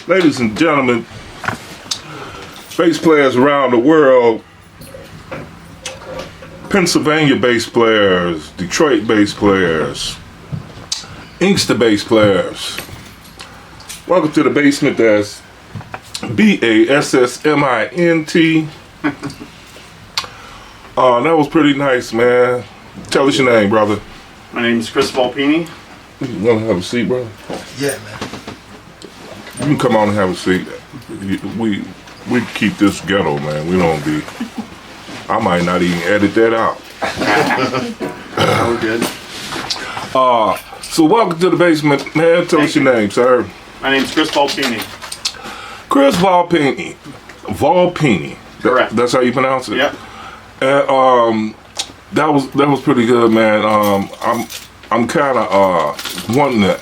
Ladies and gentlemen, bass players around the world, Pennsylvania bass players, Detroit bass players, Inkster bass players, welcome to the basement. That's BASSMINT. That was pretty nice, man. Tell us your name, brother. My name is Chris Volpini. You want to have a seat, brother? Yeah, man. You can come on and have a seat. We keep this ghetto, man. We don't be. I might not even edit that out. We're good. So welcome to the basement, man. Tell us your name, sir. My name is Chris Volpini. Chris Volpini. Volpini. Correct. That's how you pronounce it. Yep. And that was pretty good, man. I'm kind of wanting to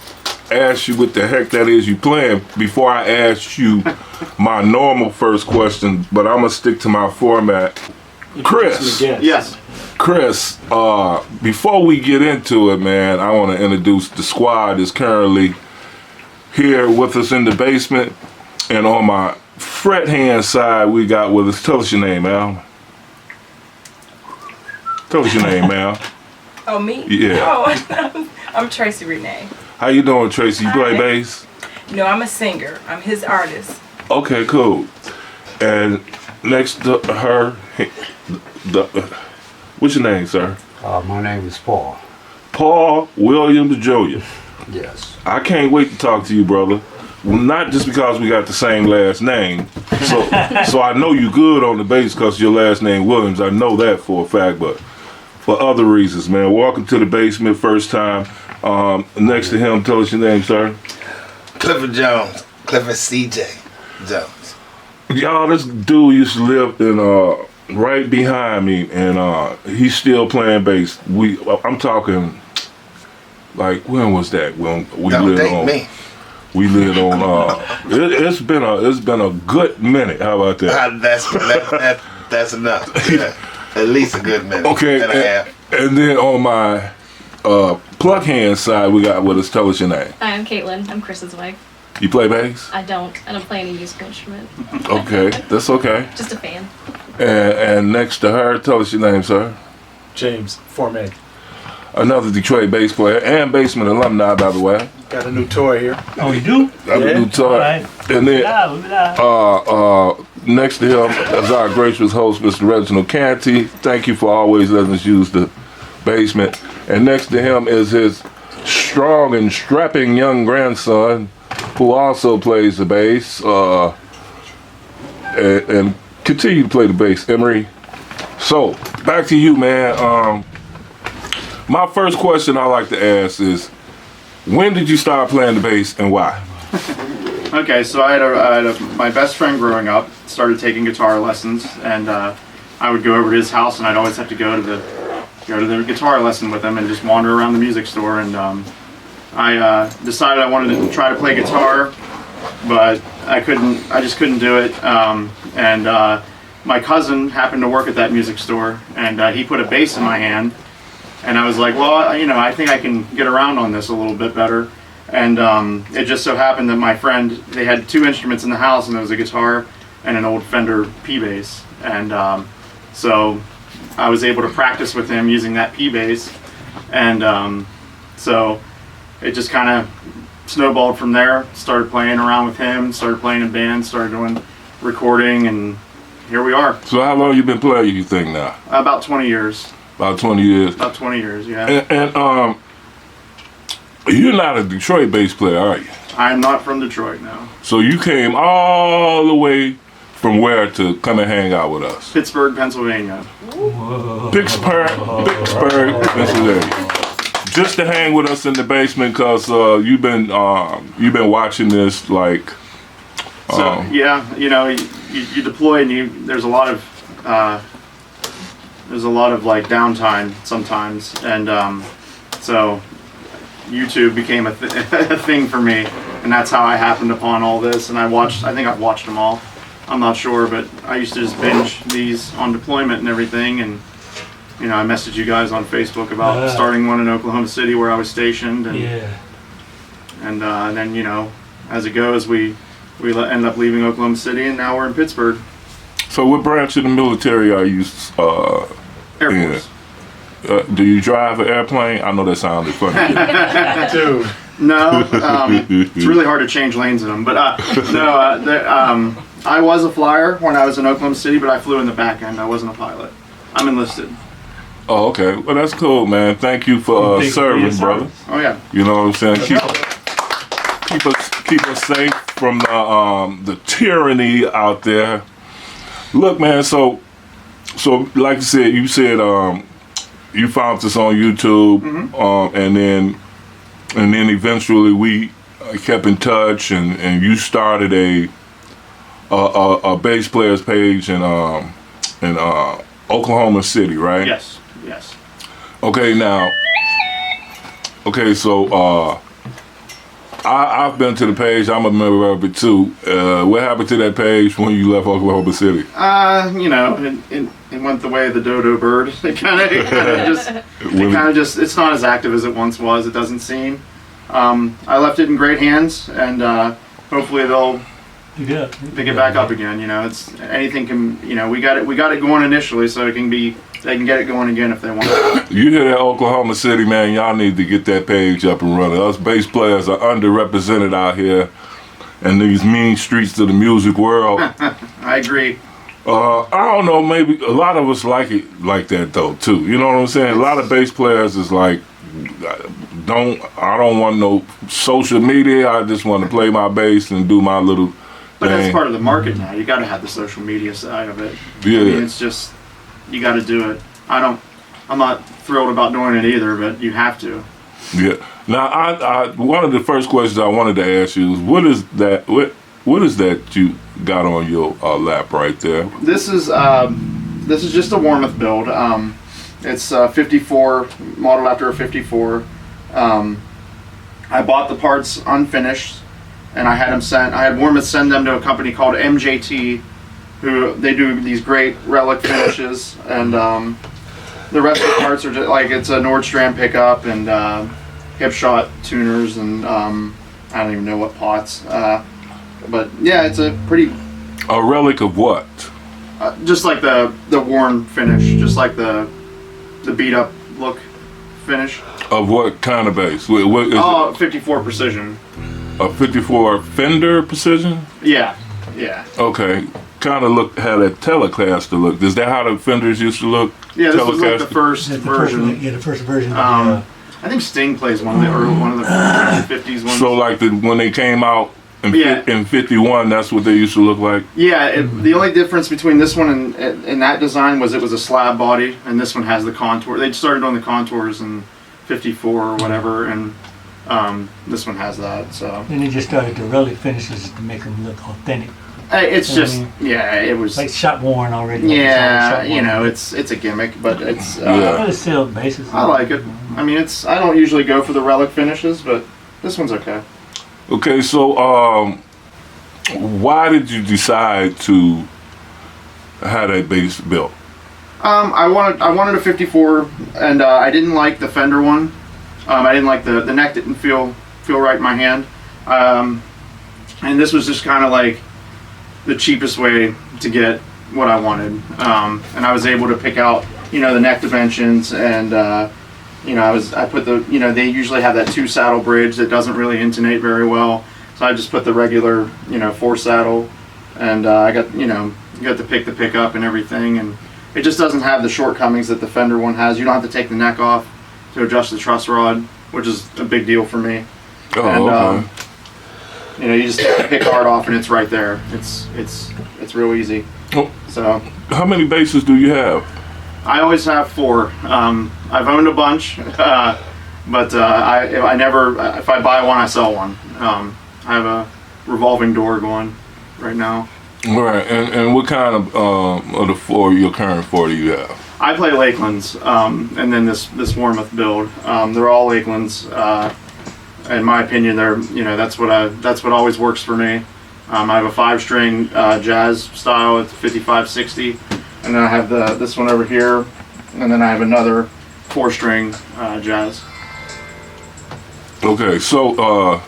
ask you what the heck that is you playing before I ask you my normal first question, but I'm gonna stick to my format. Chris. Yes. Chris, before we get into it, man, I want to introduce the squad that's currently here with us in the basement. And on my fret hand side, we got with us, tell us your name, Al. Tell us your name, Al. Oh, me? Yeah. Oh, I'm Tracy Renee. How you doing, Tracy? You play Hi. bass? No, I'm a singer. I'm his artist. Okay, cool. And next to her, what's your name, sir? My name is Paul. Paul Williams Jr. Yes. I can't wait to talk to you, brother. Well, not just because we got the same last name. So I know you good on the bass because your last name Williams. I know that for a fact, but for other reasons, man. Welcome to the basement, first time. Next to him, tell us your name, sir. Clifford Jones. Clifford C.J. Jones. Y'all, this dude used to live in right behind me, and he's still playing bass. I'm talking like, when was that? When we Don't lived date on. me. We lived on. It's been a good minute. How about that? That's enough. Yeah. At least a good minute. Okay, and a half. And then on my plug hand side, we got with us. Tell us your name. Hi, I'm Caitlin. I'm Chris's wife. You play bass? I don't. I don't play any musical instrument. Okay, that's okay. Just a fan. And next to her, tell us your name, sir. James, Form A. Another Detroit bass player and basement alumni, by the way. Got a new toy here. Oh, you do? Got a new toy. Right. And then Yeah. next to him is our gracious host, Mr. Reginald Canty. Thank you for always letting us use the basement. And next to him is his strong and strapping young grandson, who also plays the bass and continue to play the bass, Emery. So, back to you, man. My first question I like to ask is, when did you start playing the bass and why? Okay, so I had my best friend growing up started taking guitar lessons, and I would go over to his house, and I'd always have to go to the guitar lesson with him and just wander around the music store. And I decided I wanted to try to play guitar, but I just couldn't do it. My cousin happened to work at that music store, and he put a bass in my hand, and I was like, well, I think I can get around on this a little bit better. And it just so happened that my friend, they had two instruments in the house, and there was a guitar and an old Fender P bass, and so I was able to practice with him using that P bass, and so it just kind of snowballed from there. Started playing around with him, started playing in bands, started doing recording, and here we are. So how long you been playing, you think, now? About 20 years. About 20 years. About 20 years, yeah. And you're not a Detroit bass player, are you? I'm not from Detroit, no. So you came all the way from where to come and hang out with us? Pittsburgh, Pennsylvania. Pittsburgh, Pennsylvania. just to hang with us in the basement, because you've been watching this like. So yeah, you know, you deploy and there's a lot of like downtime sometimes, and so YouTube became a thing for me, and that's how I happened upon all this. And I think I've watched them all. I'm not sure, but I used to just binge these on deployment and everything, and you know, I messaged you guys on Facebook about starting one in Oklahoma City where I was stationed, and and then, you know, as it goes, we ended up leaving Oklahoma City, and now we're in Pittsburgh. So what branch of the military are you Air in? Force. Do you drive an airplane? I know that sounded funny. Dude. No, it's really hard to change lanes in them. But I was a flyer when I was in Oklahoma City, but I flew in the back end. I wasn't a pilot. I'm enlisted. Oh, okay. Well, that's cool, man. Thank you for serving, brother. Oh yeah. You know what I'm saying? Keep us safe from the tyranny out there. Look, man. So like you said, you found us on YouTube, and then eventually we kept in touch, and you started a bass players page in Oklahoma City, right? Yes. Okay, now. Okay, so I've been to the page. I'm a member of it too. What happened to that page when you left Oklahoma City? You know, it went the way of the dodo bird. It kind of just, it's not as active as it once was. It doesn't seem. I left it in great hands, and hopefully they'll pick it back up again. You know, it's anything can. You know, we got it going initially, so they can get it going again if they want. You hear that, Oklahoma City, man? Y'all need to get that page up and running. Us bass players are underrepresented out here in these mean streets of the music world. I agree. I don't know, maybe a lot of us like it like that though too. You know what I'm saying? A lot of bass players is like, I don't want no social media. I just want to play my bass and do my little But thing. that's part of the market now. You got to have the social media side of it. Yeah. I mean, it's just, you got to do it. I'm not thrilled about doing it either, but you have to. Yeah. Now, I one of the first questions I wanted to ask you is, what is that? What is that you got on your lap right there? This is just a Warmoth build. It's 54, modeled after a 54. I bought the parts unfinished, and I had Warmoth send them to a company called MJT, who they do these great relic finishes, and the rest of the parts are just like, it's a Nordstrom pickup and hip shot tuners, and I don't even know what pots. But yeah, it's a pretty. A relic of what? Just like the worn finish, just like the beat up look finish. Of what kind of bass? What is it? 54 precision. A 54 Fender Precision? Yeah. Okay. Kind of had a Telecaster look. Is that how the Fenders used to look? Yeah, this was like the first version. The first version. I think Sting plays one of the 50s ones. So like when they came out in 51, that's what they used to look like? Yeah, the only difference between this one and that design was it was a slab body, and this one has the contour. They started on the contours in 54 or whatever, and this one has that. So Then they just started the relic finishes to make them look authentic. It's You know just, what I yeah, it was. Like shop worn already. Yeah, you know, it's a gimmick, but it's. But it's still basis. I like it. I mean, I don't usually go for the relic finishes, but this one's okay. Okay, so why did you decide to have that bass built? I wanted a 54, and I didn't like the Fender one. I didn't like the neck didn't feel right in my hand, and this was just kind of like the cheapest way to get what I wanted, and I was able to pick out, you know, the neck dimensions, and you know, I put the, you know, they usually have that 2 saddle bridge that doesn't really intonate very well, so I just put the regular, you know, 4 saddle, and I got, you know, you got to pick the pickup and everything, and it just doesn't have the shortcomings that the Fender one has. You don't have to take the neck off to adjust the truss rod, which is a big deal for me. Oh, And okay. you know, you just take the pick guard off and it's right there. It's real easy. Oh. So How many basses do you have? I always have 4. I've owned a bunch. But I never, if I buy one, I sell one. I have a revolving door going right now. Right, and what kind of the your current 4 do you have? I play Lakelands, and then this Warmouth build. They're all Lakelands. In my opinion, that's what always works for me. I have a 5-string jazz style at 5560, and then I have this one over here, and then I have another 4-string jazz. Okay, so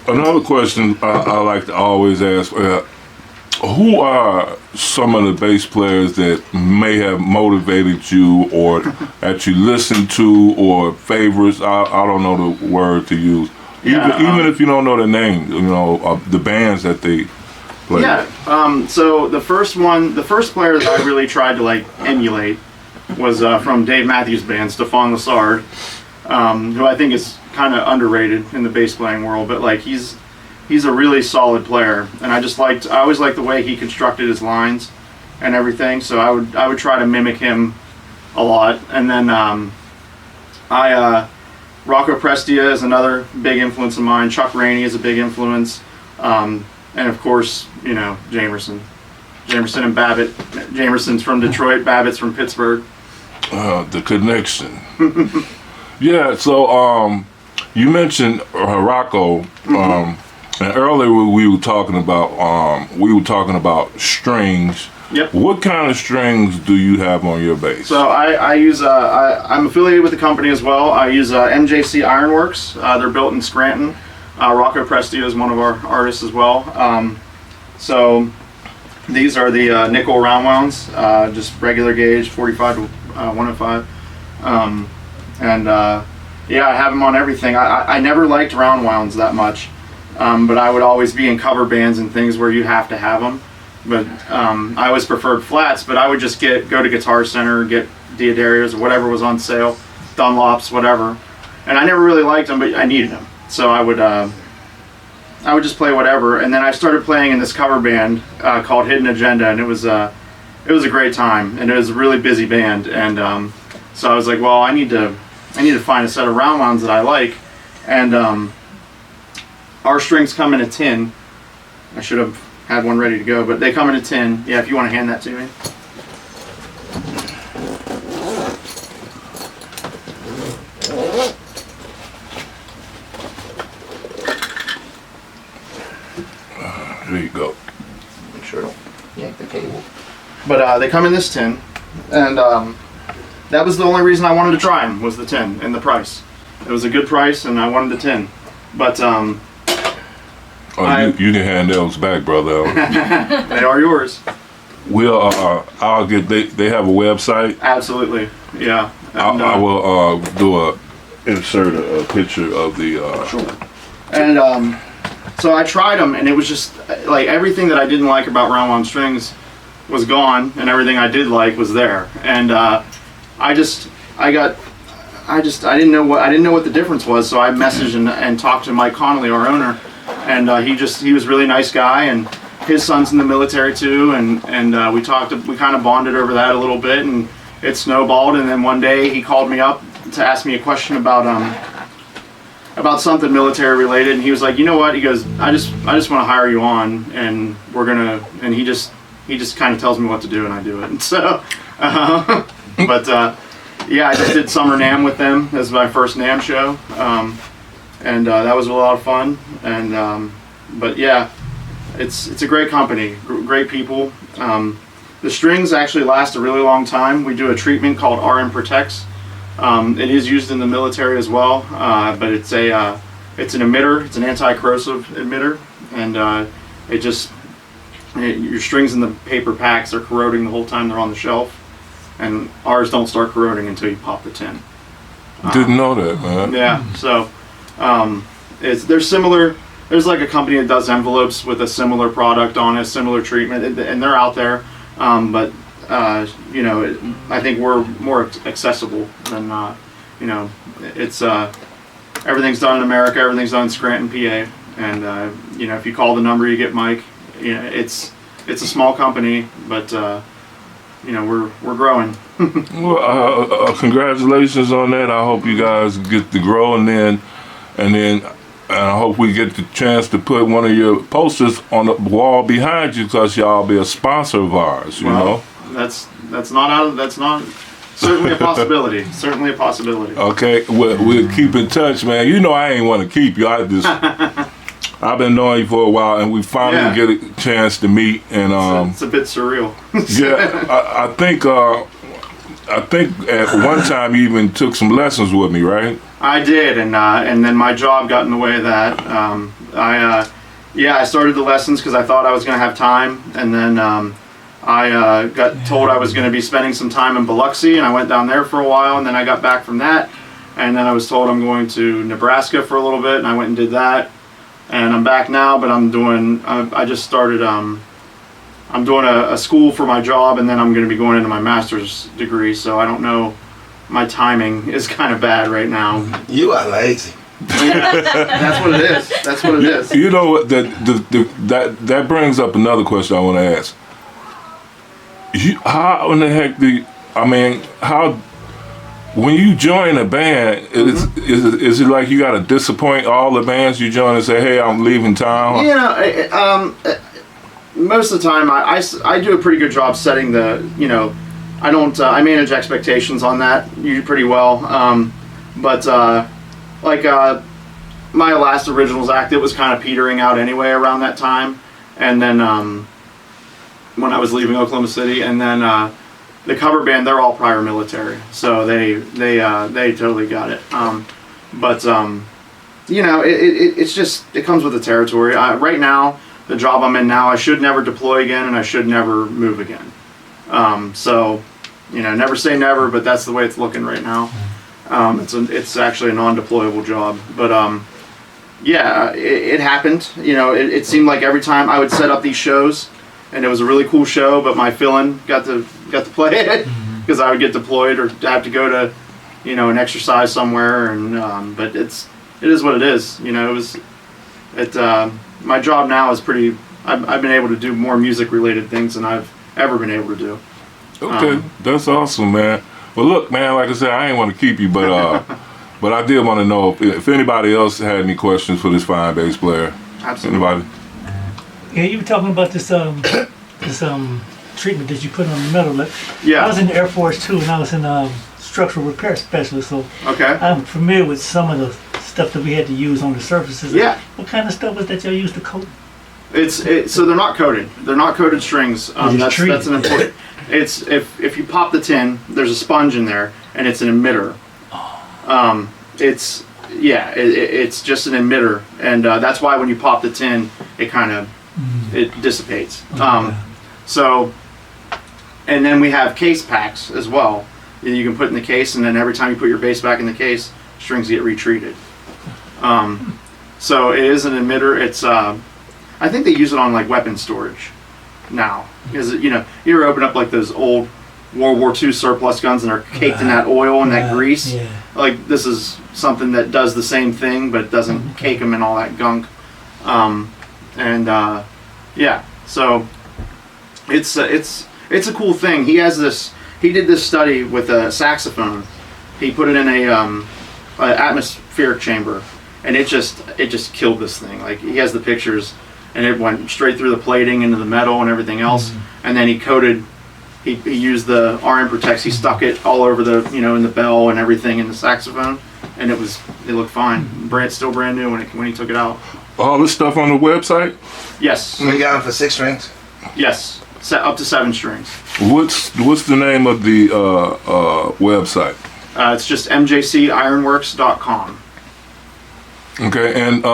another question I like to always ask: who are some of the bass players that may have motivated you, or that you listen to, or favorites? I don't know the word to use. Even if you don't know the name, of the bands that they play. Yeah. So the first player that I really tried to emulate was from Dave Matthews Band, Stefan Lessard, who I think is kind of underrated in the bass playing world, but he's a really solid player, and I always liked the way he constructed his lines and everything. So I would try to mimic him a lot, and then Rocco Prestia is another big influence of mine. Chuck Rainey is a big influence, and of course, Jamerson and Babbitt. Jamerson's from Detroit, Babbitt's from Pittsburgh. The connection. Yeah. So you mentioned Rocco, and earlier we were talking about strings. Yep. What kind of strings do you have on your bass? So I use, I'm affiliated with the company as well. I use MJC Ironworks. They're built in Scranton. Rocco Prestia is one of our artists as well. So these are the nickel round wounds, just regular gauge, 45 to 105. Yeah, I have them on everything. I never liked round wounds that much, but I would always be in cover bands and things where you have to have them. But I always preferred flats, but I would just go to Guitar Center, get Diodarios or whatever was on sale, Dunlops, whatever. And I never really liked them, but I needed them. So I would just play whatever. And then I started playing in this cover band called Hidden Agenda, and it was a great time, and it was a really busy band. And so I was like, well, I need to find a set of round wounds that I like. And our strings come in a tin. I should have had one ready to go, but they come in a tin. Yeah, if you want to hand that to me. There you go. Make sure I don't yank the cable. But they come in this tin, and that was the only reason I wanted to try them, was the tin and the price. It was a good price, and I wanted the tin. But you can hand those back, brother. they are yours. We'll I'll get they have a website. Absolutely, yeah. And, I will insert a picture of the sure. And so I tried them, and it was just like everything that I didn't like about round wound strings was gone, and everything I did like was there. And I didn't know what the difference was. So I messaged and talked to Mike Connolly, our owner, and he was a really nice guy, and his son's in the military too, and we kind of bonded over that a little bit, and it snowballed. And then one day he called me up to ask me a question about something military related, and he was like, you know what? He goes, I just want to hire you on, and he just kind of tells me what to do, and I do it. And so, yeah, I just did Summer NAMM with them as my first NAMM show, and that was a lot of fun. And but yeah, it's a great company, great people. The strings actually last a really long time. We do a treatment called RM Protects. It is used in the military as well, but it's an emitter. It's an anti-corrosive emitter, and your strings in the paper packs are corroding the whole time they're on the shelf, and ours don't start corroding until you pop the tin. Didn't know that, man. Yeah, so they're similar. There's like a company that does envelopes with a similar product on it, similar treatment, and they're out there. But I think we're more accessible than it's everything's done in America, everything's done in Scranton, PA, and if you call the number, you get Mike. It's a small company, but we're growing. Well, congratulations on that. I hope you guys get to grow, and I hope we get the chance to put one of your posters on the wall behind you, because y'all be a sponsor of ours. You know. That's not certainly a possibility. Certainly a possibility. Okay, we'll keep in touch, man. You know I ain't want to keep you. I've been knowing you for a while, and we finally get a chance to meet. And it's a bit surreal. yeah, I think at one time you even took some lessons with me, right? I did, and then my job got in the way of that. I started the lessons because I thought I was going to have time, and then I got told I was going to be spending some time in Biloxi, and I went down there for a while, and then I got back from that, and then I was told I'm going to Nebraska for a little bit, and I went and did that, and I'm back now, but I just started, I'm doing a school for my job, and then I'm going to be going into my master's degree, so I don't know, my timing is kind of bad right now. You are lazy. That's what it is. That's what it is. You know what? That brings up another question I want to ask. How in the heck when you join a band, is it like you got to disappoint all the bands you join and say, hey, I'm leaving town? Most of the time I do a pretty good job setting the, I don't, I manage expectations on that pretty well. My last Originals act, it was kind of petering out anyway around that time. And then when I was leaving Oklahoma City, and then the cover band, they're all prior military, so they totally got it. It's just, it comes with the territory. Right now, the job I'm in now, I should never deploy again, and I should never move again. Never say never, but that's the way it's looking right now. It's actually a non-deployable job, but it happened. It seemed like every time I would set up these shows, and it was a really cool show, but my fill-in got to play it because I would get deployed or have to go to, an exercise somewhere, and but it is what it is. My job now is pretty. I've been able to do more music-related things than I've ever been able to do. Okay, that's awesome, man. Well, look, man, like I said, I ain't want to keep you, but but I did want to know if anybody else had any questions for this fine bass player. Absolutely. Anybody? Yeah, you were talking about this treatment that you put on the metal. Yeah. I was in the Air Force too, and I was in structural repair specialist, so Okay. I'm familiar with some of the stuff that we had to use on the surfaces. Yeah. What kind of stuff was that y'all used to coat? So they're not coated. They're not coated strings. That's an important. It's if you pop the tin, there's a sponge in there, and it's an emitter. It's just an emitter, and that's why when you pop the tin, it kind of it dissipates. And then we have case packs as well. You can put in the case, and then every time you put your bass back in the case, strings get retreated. So it is an emitter. It's I think they use it on like weapon storage now, because you ever open up like those old World War II surplus guns and they're caked in that oil and that grease. Yeah. Like this is something that does the same thing, but it doesn't cake them in all that gunk. So it's a cool thing. He did this study with a saxophone. He put it in a atmospheric chamber, and it just killed this thing. Like he has the pictures, and it went straight through the plating into the metal and everything else. And then he coated. He used the RM Protects. He stuck it all over the in the bell and everything in the saxophone, and it looked fine. Still brand new when he took it out. All this stuff on the website? Yes. We got them for 6 strings. Yes. Up to 7 strings. What's the name of the website? It's just mjcironworks.com. Okay, and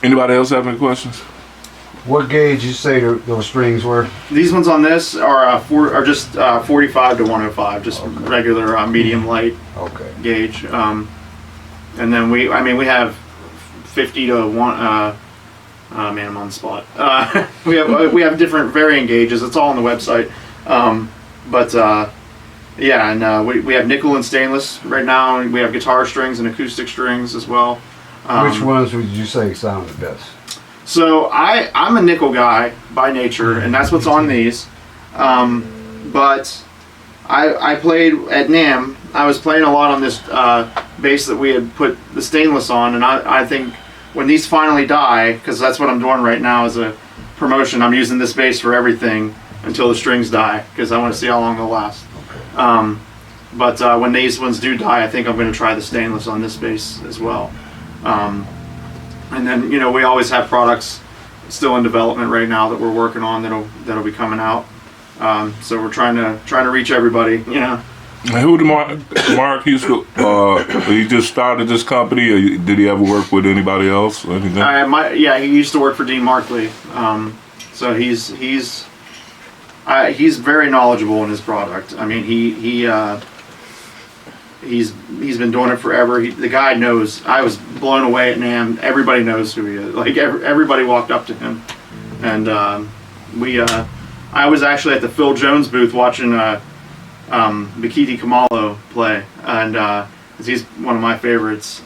anybody else have any questions? What gauge you say those strings were? These ones on this are just 45 to 105, just regular medium light Okay. gauge. And then we have 50 to 1. Man, I'm on the spot. We have different varying gauges. It's all on the website. We have nickel and stainless right now. And we have guitar strings and acoustic strings as well. Which ones would you say sound the best? So I'm a nickel guy by nature, and that's what's on these. But I played at NAMM. I was playing a lot on this bass that we had put the stainless on, and I think when these finally die, because that's what I'm doing right now as a promotion, I'm using this bass for everything until the strings die, because I want to see how long they'll last. But when these ones do die, I think I'm going to try the stainless on this bass as well. And then, you know, we always have products still in development right now that we're working on that'll be coming out. So we're trying to reach everybody, you know. And who did Mark used to, he just started this company, or did he ever work with anybody else or anything? Yeah, he used to work for Dean Markley. So he's very knowledgeable in his product. I mean, he's been doing it forever. The guy knows. I was blown away at NAMM. Everybody knows who he is. Like everybody walked up to him, and I was actually at the Phil Jones booth watching Bikiti Kamalo play, and 'cause he's one of my favorites.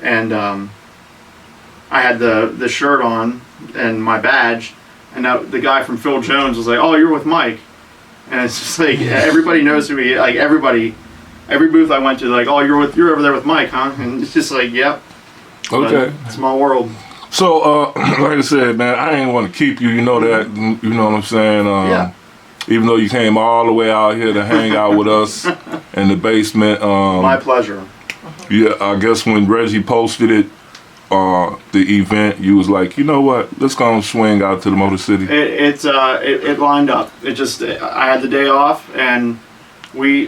And I had the shirt on and my badge, and the guy from Phil Jones was like, "Oh, you're with Mike," and it's just like everybody knows who he is. Like everybody. Every booth I went to, like, "Oh, you're over there with Mike, huh?" And it's just like, "Yep." Okay. Small world. So, like I said, man, I ain't want to keep you. You know that. You know what I'm saying? Yeah. Even though you came all the way out here to hang out with us in the basement. My pleasure. Yeah, I guess when Reggie posted it, the event, you was like, you know what? Let's go and swing out to the Motor City. It lined up. I had the day off, and we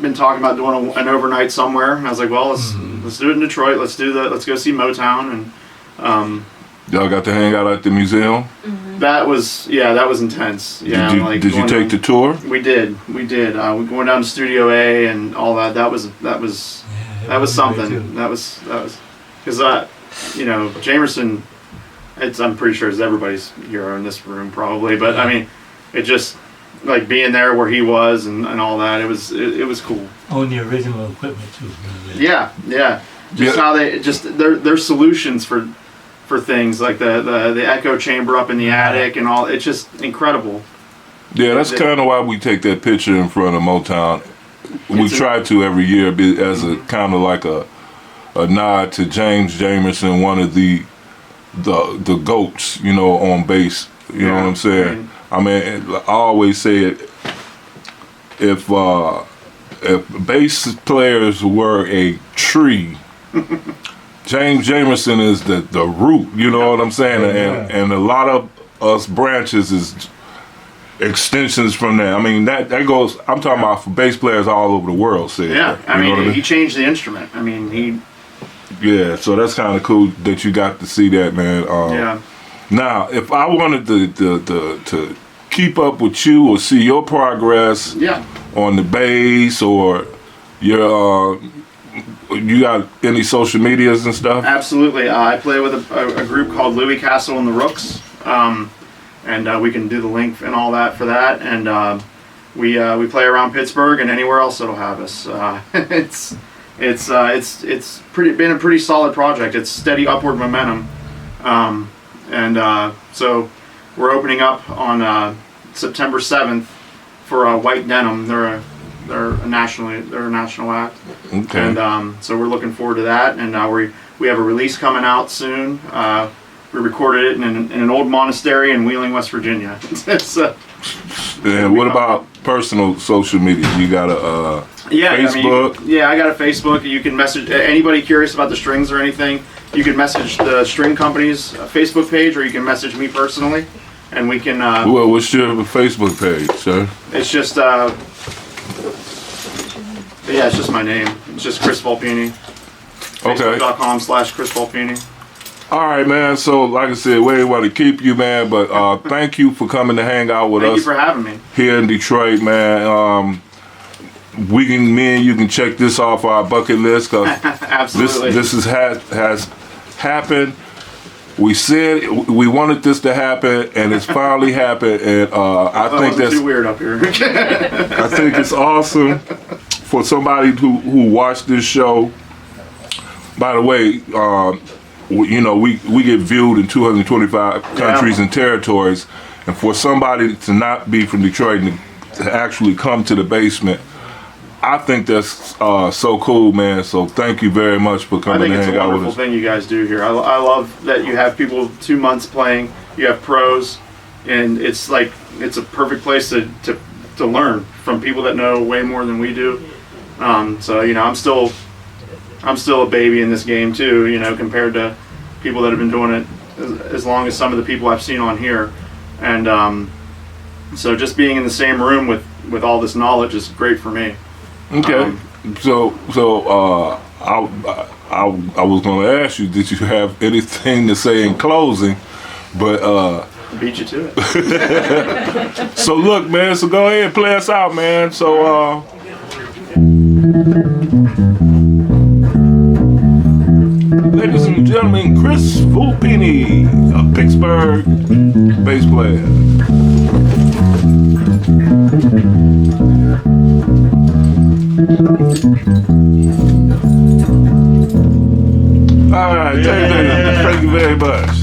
been talking about doing an overnight somewhere, and I was like, well, let's do it in Detroit. Let's go see Motown, and y'all got to hang out at the museum. that was intense. Yeah, Did you take the tour? We did. We going down to Studio A and all that. That was something. That was because you know, Jamerson. I'm pretty sure is everybody's hero in this room probably, but I mean, it just. Like being there where he was and all that, it was cool. On the original equipment too. Yeah. Just how they their solutions for things like the echo chamber up in the attic and all. It's just incredible. Yeah, that's kind of why we take that picture in front of Motown. We try to every year as a kind of like a nod to James Jamerson, one of the goats, you know, on bass. You know what I'm saying? I mean, I always say it. If bass players were a tree, James Jamerson is the root. You know what I'm saying? And a lot of us branches is extensions from that. I mean, that goes. I'm talking about for bass players all over the world. Yeah, I mean, he changed the instrument. I mean, he. Yeah, so that's kind of cool that you got to see that, man. Yeah. Now, if I wanted to keep up with you or see your progress on the bass, or your you got any social medias and stuff? Absolutely. I play with a group called Louis Castle and the Rooks, and we can do the link and all that for that. And we play around Pittsburgh and anywhere else that'll have us. It's been a pretty solid project. It's steady upward momentum. So we're opening up on September 7th for White Denim. They're a national act. Okay. And so we're looking forward to that. And we have a release coming out soon. We recorded it in an old monastery in Wheeling, West Virginia. And what about personal social media? You got a Facebook? I got a Facebook. You can message anybody curious about the strings or anything. You can message the string company's Facebook page, or you can message me personally, and we can. Well, what's your Facebook page, sir? It's just it's just my name. It's just Chris Volpini. Okay. Facebook.com/Chris Volpini. All right, man. So, like I said, we ain't want to keep you, man, but thank you for coming to hang out with us. Thank you for having me here in Detroit, man. Me and you can check this off our bucket list, because absolutely this has happened. We said we wanted this to happen, and it's finally happened. And I think that's too weird up here. I think it's awesome for somebody who watched this show. By the way, you know, we get viewed in 225 countries and territories, and for somebody to not be from Detroit and to actually come to the basement, I think that's so cool, man. So thank you very much for I coming think and it's a hang out with wonderful us. thing you guys do here. I love that you have people 2 months playing. You have pros, and it's like it's a perfect place to learn from people that know way more than we do. So you know, I'm still a baby in this game too. You know, compared to people that have been doing it as long as some of the people I've seen on here, and so just being in the same room with all this knowledge is great for me. Okay. So I was going to ask you, did you have anything to say in closing? But Beat you to it. so look, man. So go ahead and play us out, man. So ladies and gentlemen, Chris Volpini, a Pittsburgh bass player. All right, thank you very much.